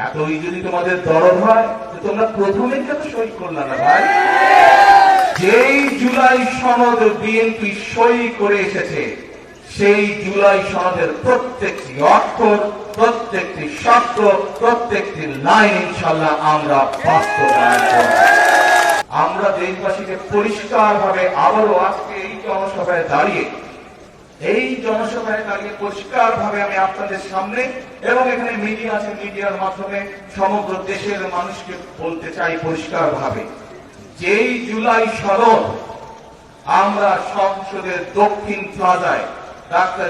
এতই যদি তোমাদের দরদ হয় তো তোমরা প্রথমেই কেন সই করলে না ভাই? যেই জুলাই সনদ বিএনপি সই করে এসেছে সেই জুলাই সনদের প্রত্যেকটি অক্ষর, প্রত্যেকটি শব্দ, প্রত্যেকটি লাইন ইনশাআল্লাহ আমরা বাস্তবায়ন করব। আমরা দেশবাসীকে পরিষ্কার ভাবে আবারও আজকে এই জনসভায় দাঁড়িয়ে পরিষ্কার ভাবে আমি আপনাদের সামনে এবং এখানে মিডিয়া আছে, মিডিয়ার মাধ্যমে সমগ্র দেশের মানুষকে বলতে চাই পরিষ্কার ভাবে, যেই জুলাই সনদ আমরা সংসদের দক্ষিণ প্লাজায় ডক্টর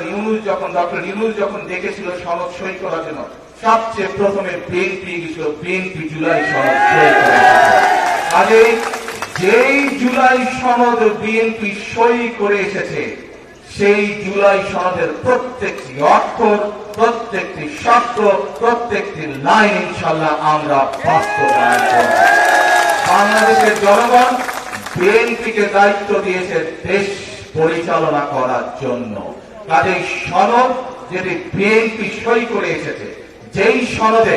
ইউনূস যখন ডেকেছিল সনদ সই করার জন্য, সবচেয়ে প্রথমে বিএনপি গেছিল, বিএনপি জুলাই সনদ সই করেছে। কাজেই যেই জুলাই সনদ বিএনপি সই করে এসেছে সেই জুলাই সনদের প্রত্যেকটি অক্ষর, প্রত্যেকটি শব্দ, প্রত্যেকটি লাইন ইনশাআল্লাহ আমরা বাস্তবায়ন করব। বাংলাদেশের জনগণ বিএনপিকে দায়িত্ব দিয়েছে দেশ পরিচালনা করার জন্য। কাজেই সনদ যেটি বিএনপি সই করে এসেছে, যেই সনদে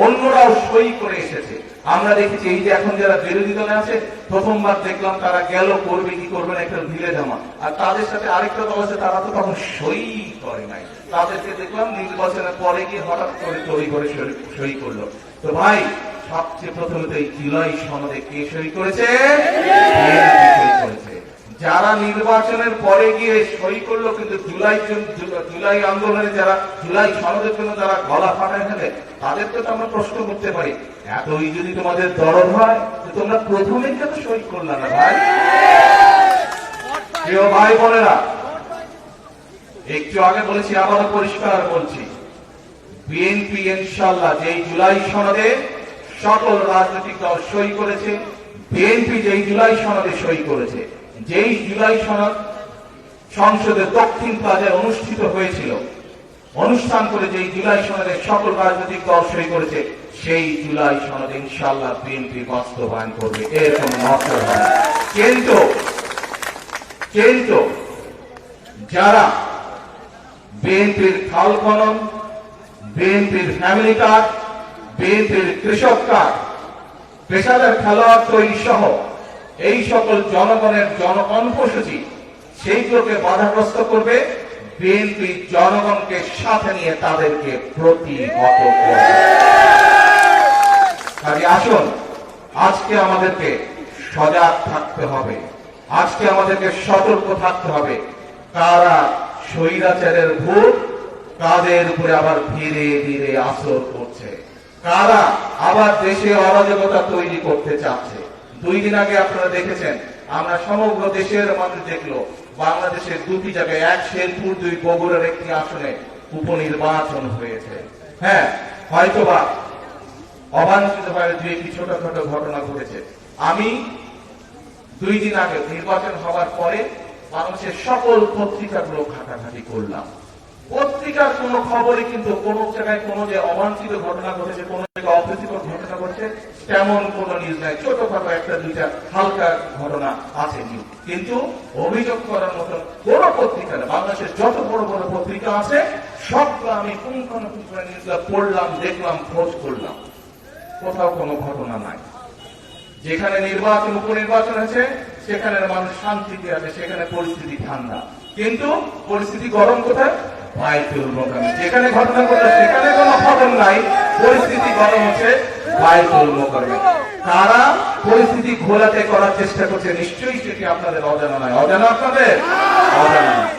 অন্যরাও সই করে এসেছে, আমরা দেখেছি এই যে এখন যারা বিরোধী দলে আছে, প্রথমবার দেখলাম তারা গেল করবে কি করবে না একটা ঢিলে জামা, আর তাদের সাথে আরেকটা দল আছে তারা তো তখন সই করে নাই, তাদেরকে দেখলাম নির্বাচনের পরে গিয়ে হঠাৎ করে তৈরি করে সই করলো। তো ভাই, সবচেয়ে প্রথমে তো এই জুলাই সনদে কে সই করেছে? সই করেছে। যারা নির্বাচনের পরে গিয়ে সই করলো কিন্তু জুলাই আন্দোলনে যারা জুলাই সনদের জন্য যারা গলা ফাটায় ফেলে, তাদেরকে তো আমরা প্রশ্ন করতে পারি, এতই যদি তোমাদের দরদ হয় তো তোমরা প্রথমেই কেন সই করলে না ভাই? প্রিয় ভাই বোনেরা, একটু আগে বলেছি, আবারও পরিষ্কার বলছি, বিএনপি ইনশাআল্লাহ যেই জুলাই সনদে সকল রাজনৈতিক দল সই করেছে, বিএনপি যেই জুলাই সনদে সই করেছে, যেই জুলাই সনদ সংসদের দক্ষিণ প্লাজায় অনুষ্ঠিত হয়েছিল, অনুষ্ঠান করে যেই জুলাই সনদে সকল রাজনৈতিক দল সই করেছে, সেই জুলাই সনদ ইনশাআল্লাহ বিএনপি বাস্তবায়ন করবে, এর কোন নজর হয়। কিন্তু যারা বিএনপির খাল খনন, বিএনপির ফ্যামিলি কার্ড, বিএনপির কৃষক কার্ড, পেশাদার খেলোয়াড় তৈরি সহ এই সকল জনগণের জনকণ্ঠসূচি, সেইগুলোকে বাধাগ্রস্ত করবে, বিএনপি জনগণকে সাথে নিয়ে তাদেরকে প্রতিহত করবে। কাজে আসুন, আজকে আমাদেরকে সজাগ থাকতে হবে, আজকে আমাদেরকে সতর্ক থাকতে হবে, কারা স্বৈরাচারের ভূত কাদের উপরে আবার ধীরে ধীরে আসর করছে, কারা আবার দেশে অরাজকতা তৈরি করতে চাচ্ছে। 2 দিন আগে আপনারা দেখেছেন, আমরা সমগ্র দেশের মানুষ দেখলো, বাংলাদেশের 2টি জায়গায়, এক শেরপুর, 2 বগুড়ার একটি আসনে উপনির্বাচন হয়েছে। হ্যাঁ, হয়তোবা অবাঞ্ছিতভাবে 2টি ছোটখাটো ঘটনা ঘটেছে। আমি 2 দিন আগে নির্বাচন হওয়ার পরে বাংলাদেশের সকল পত্রিকাগুলো ঘাটাঘাটি করলাম, পত্রিকার কোন খবরে কিন্তু কোন জায়গায় কোন যে অবাঞ্ছিত ঘটনা ঘটেছে, কোন জায়গায় অপ্রীতিকর ঘটনা ঘটছে, তেমন কোন নিউজ নাই। ছোটখাটো 1-2টা হালকা ঘটনা আছে নিউজ, কিন্তু অভিযোগ করার মতন কোন পত্রিকা না। বাংলাদেশের যত বড় বড় পত্রিকা আছে সবগুলো আমি পুঙ্খানুপুঙ্খ নিউজটা পড়লাম, দেখলাম, খোঁজ করলাম, কোথাও কোনো ঘটনা নাই। যেখানে নির্বাচন, উপনির্বাচন আছে, সেখানে মানুষ শান্তিতে আছে, সেখানে পরিস্থিতি ঠান্ডা, কিন্তু পরিস্থিতি গরম কোথায়? বায়তুল মোকাররমে। যেখানে ঘটনা ঘটে সেখানে কোনো খবর নাই, পরিস্থিতি গরম হচ্ছে বায়তুল মোকাররমে। তারা পরিস্থিতি ঘোলাটে করার চেষ্টা করছে, নিশ্চয়ই সেটি আপনাদের অজানা নয়। অজানা আপনাদের? অজানা নয়।